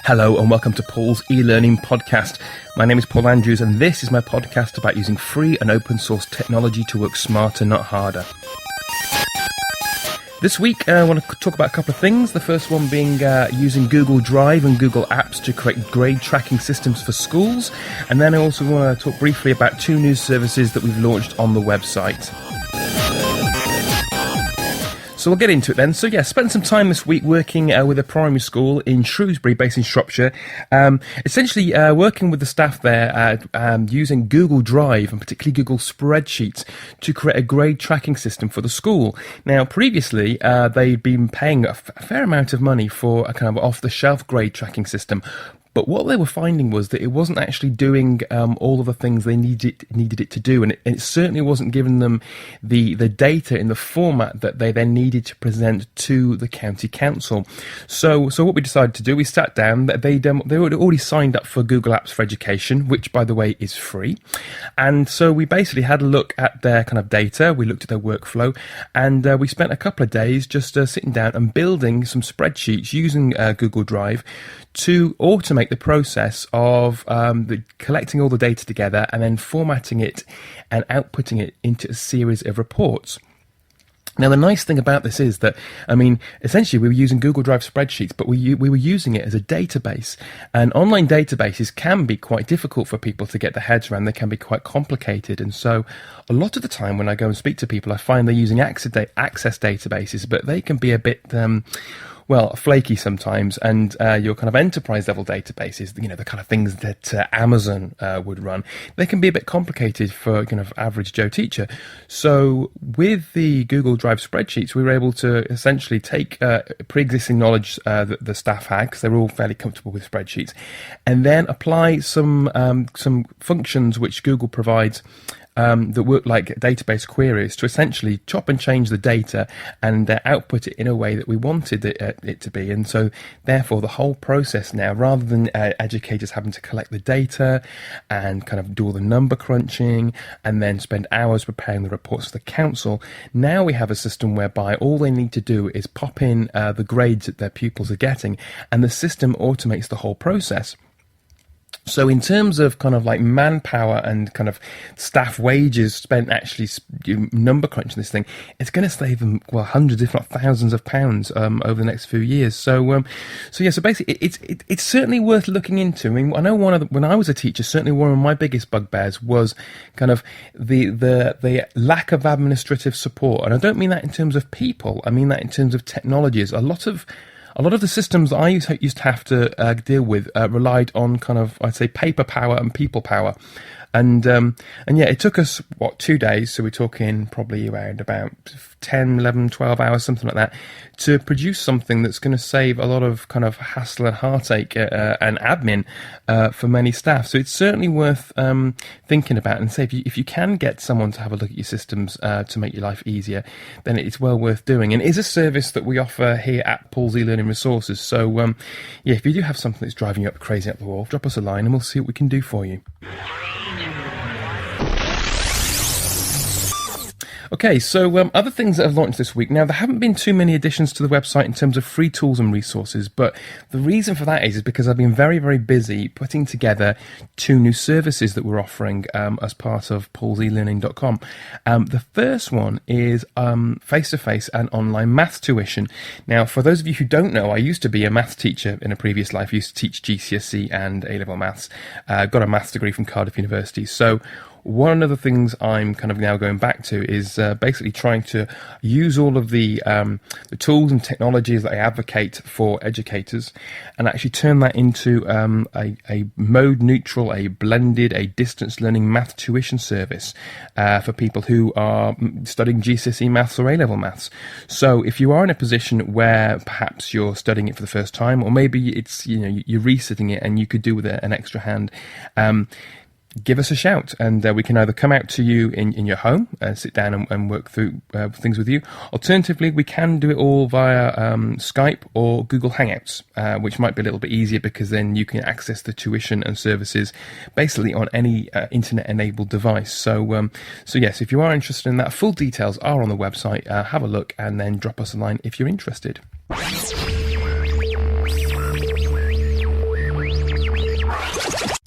Hello and welcome to Paul's e-learning podcast. My name is Paul Andrews and this is my podcast about using free and open source technology to work smarter, not harder. This week I want to talk about a couple of things. The first one being using Google Drive and Google Apps to create grade tracking systems for schools. And then I also want to talk briefly about two new services that we've launched on the website. So we'll get into it then. So yeah, spent some time this week working with a primary school in Shrewsbury, based in Shropshire. Essentially working with the staff there using Google Drive and particularly Google Spreadsheets to create a grade tracking system for the school. Now, previously they'd been paying a fair amount of money for a kind of off-the-shelf grade tracking system. But what they were finding was that it wasn't actually doing all of the things they needed it to do, and it certainly wasn't giving them the data in the format that they then needed to present to the county council. So what we decided to do, we sat down. They had already signed up for Google Apps for Education, which, by the way, is free. And so we basically had a look at their kind of data. We looked at their workflow, and we spent a couple of days just sitting down and building some spreadsheets using Google Drive to automate the process of collecting all the data together and then formatting it and outputting it into a series of reports. Now, the nice thing about this is that, essentially we were using Google Drive spreadsheets, but we were using it as a database. And online databases can be quite difficult for people to get their heads around. They can be quite complicated. And so a lot of the time when I go and speak to people, I find they're using access databases, but they can be a bit flaky sometimes, and your kind of enterprise level databases, the kind of things that Amazon would run, they can be a bit complicated for kind of average Joe teacher. So with the Google Drive spreadsheets, we were able to essentially take pre-existing knowledge that the staff had, because they're all fairly comfortable with spreadsheets, and then apply some functions which Google provides that work like database queries to essentially chop and change the data and output it in a way that we wanted it to be. And so therefore the whole process now, rather than educators having to collect the data and kind of do all the number crunching and then spend hours preparing the reports for the council, now we have a system whereby all they need to do is pop in the grades that their pupils are getting, and the system automates the whole process. So in terms of kind of like manpower and kind of staff wages spent actually number crunching this thing, it's going to save them hundreds, if not thousands of pounds over the next few years. So basically it's certainly worth looking into. I mean, I know when I was a teacher, certainly one of my biggest bugbears was kind of the lack of administrative support, and I don't mean that in terms of people. I mean that in terms of technologies. A lot of the systems I used to have to deal with relied on kind of, I'd say, paper power and people power. And yeah, it took us, 2 days, so we're talking probably around about 10, 11, 12 hours, something like that, to produce something that's going to save a lot of kind of hassle and heartache and admin for many staff. So it's certainly worth thinking about, and say if you can get someone to have a look at your systems to make your life easier, then it's well worth doing. And it is a service that we offer here at Paul's e-learning resources. So if you do have something that's driving you up crazy up the wall, drop us a line and we'll see what we can do for you. Okay, so other things that have launched this week. Now, there haven't been too many additions to the website in terms of free tools and resources, but the reason for that is because I've been very, very busy putting together two new services that we're offering as part of paulselearning.com. The first one is face-to-face and online maths tuition. Now, for those of you who don't know, I used to be a maths teacher in a previous life. I used to teach GCSE and A-level maths. Got a maths degree from Cardiff University. So one of the things I'm kind of now going back to is basically trying to use all of the tools and technologies that I advocate for educators and actually turn that into a mode neutral, a blended, a distance learning math tuition service for people who are studying GCSE maths or A-level maths. So if you are in a position where perhaps you're studying it for the first time, or maybe it's, you're resitting it and you could do with an extra hand, give us a shout, and we can either come out to you in your home and sit down and work through things with you. Alternatively, we can do it all via Skype or Google Hangouts, which might be a little bit easier because then you can access the tuition and services basically on any internet-enabled device. So yes, if you are interested in that, full details are on the website. Have a look and then drop us a line if you're interested.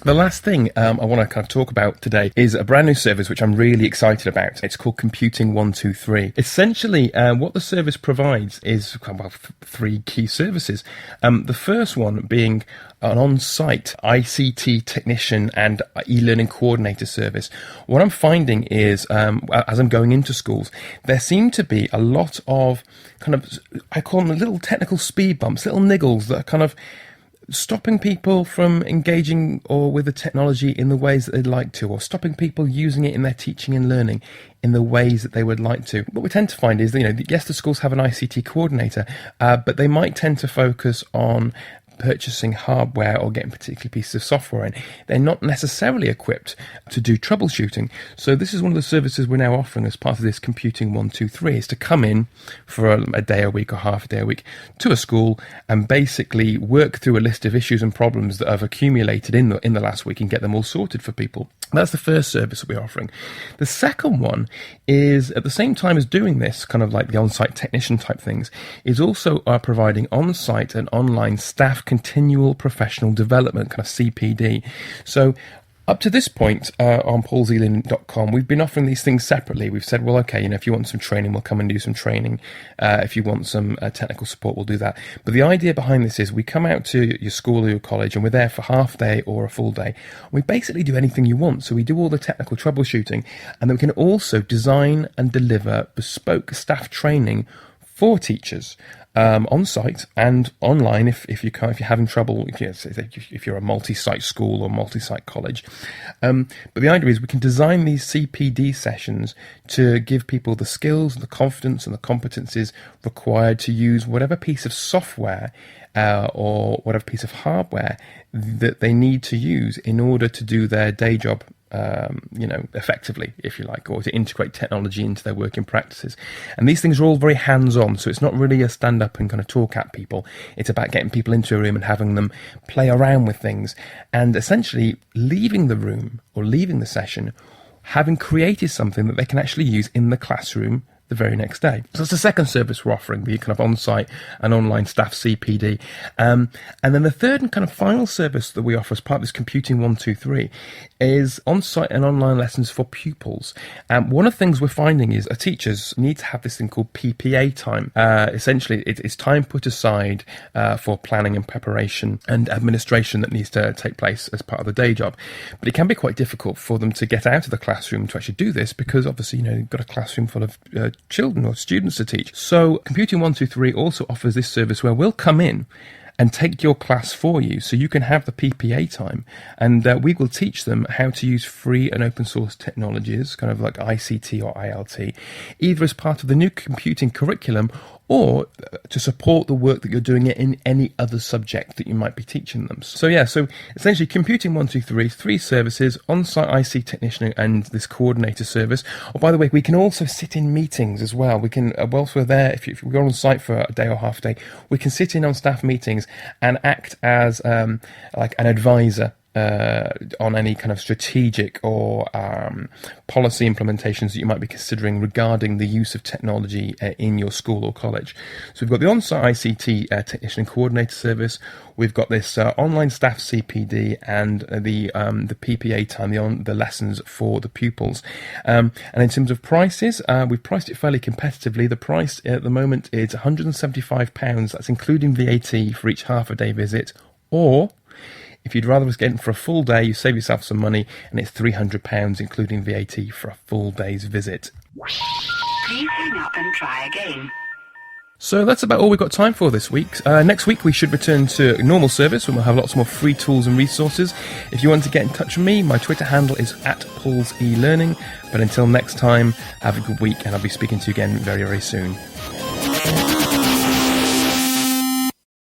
The last thing I want to kind of talk about today is a brand new service which I'm really excited about. It's called Computing 123. Essentially, what the service provides is three key services. The first one being an on-site ICT technician and e-learning coordinator service. What I'm finding is, as I'm going into schools, there seem to be a lot of kind of, I call them little technical speed bumps, little niggles that are kind of stopping people from engaging or with the technology in the ways that they'd like to, or stopping people using it in their teaching and learning in the ways that they would like to. What we tend to find is that, yes, the schools have an ICT coordinator, but they might tend to focus on purchasing hardware or getting particular pieces of software in. They're not necessarily equipped to do troubleshooting. So this is one of the services we're now offering as part of this Computing 123, is to come in for a day a week or half a day a week to a school and basically work through a list of issues and problems that have accumulated in the last week and get them all sorted for people. That's the first service that we're offering. The second one is, at the same time as doing this, kind of like the on-site technician type things, is also providing on-site and online staff continual professional development, kind of CPD. So up to this point, on paulselearning.com, we've been offering these things separately. We've said, well, okay, if you want some training, we'll come and do some training. If you want some technical support, we'll do that. But the idea behind this is we come out to your school or your college and we're there for half a day or a full day. We basically do anything you want. So we do all the technical troubleshooting, and then we can also design and deliver bespoke staff training for teachers. On site and online if you're having trouble, if you're a multi-site school or multi-site college. But the idea is we can design these CPD sessions to give people the skills and the confidence and the competencies required to use whatever piece of software or whatever piece of hardware that they need to use in order to do their day job effectively, if you like, or to integrate technology into their working practices. And these things are all very hands-on, so it's not really a stand-up and kind of talk at people. It's about getting people into a room and having them play around with things, and essentially leaving the room or leaving the session having created something that they can actually use in the classroom the very next day. So that's the second service we're offering, the kind of on-site and online staff CPD. And then the third and kind of final service that we offer as part of this Computing 123 is on-site and online lessons for pupils. One of the things we're finding is teachers need to have this thing called PPA time. Essentially, it's time put aside for planning and preparation and administration that needs to take place as part of the day job. But it can be quite difficult for them to get out of the classroom to actually do this because obviously, you've got a classroom full of children or students to teach. So Computing 123 also offers this service where we'll come in and take your class for you so you can have the PPA time, and we will teach them how to use free and open source technologies, kind of like ICT or ILT, either as part of the new computing curriculum or to support the work that you're doing in any other subject that you might be teaching them. So essentially Computing 123, three services: on-site IC technician and this coordinator service. Oh, by the way, we can also sit in meetings as well. We can, whilst we're there, if we're on site for a day or half a day, we can sit in on staff meetings and act as like an advisor on any kind of strategic or policy implementations that you might be considering regarding the use of technology in your school or college. So we've got the on-site ICT technician and coordinator service. We've got this online staff CPD and the PPA time, the lessons for the pupils. And in terms of prices, we've priced it fairly competitively. The price at the moment is £175. That's including VAT for each half a day visit. Or if you'd rather us get in for a full day, you save yourself some money, and it's £300 including VAT for a full day's visit. Please hang up and try again. So that's about all we've got time for this week. Next week we should return to normal service when we'll have lots more free tools and resources. If you want to get in touch with me, my Twitter handle is @PaulsELearning. But until next time, have a good week, and I'll be speaking to you again very, very soon.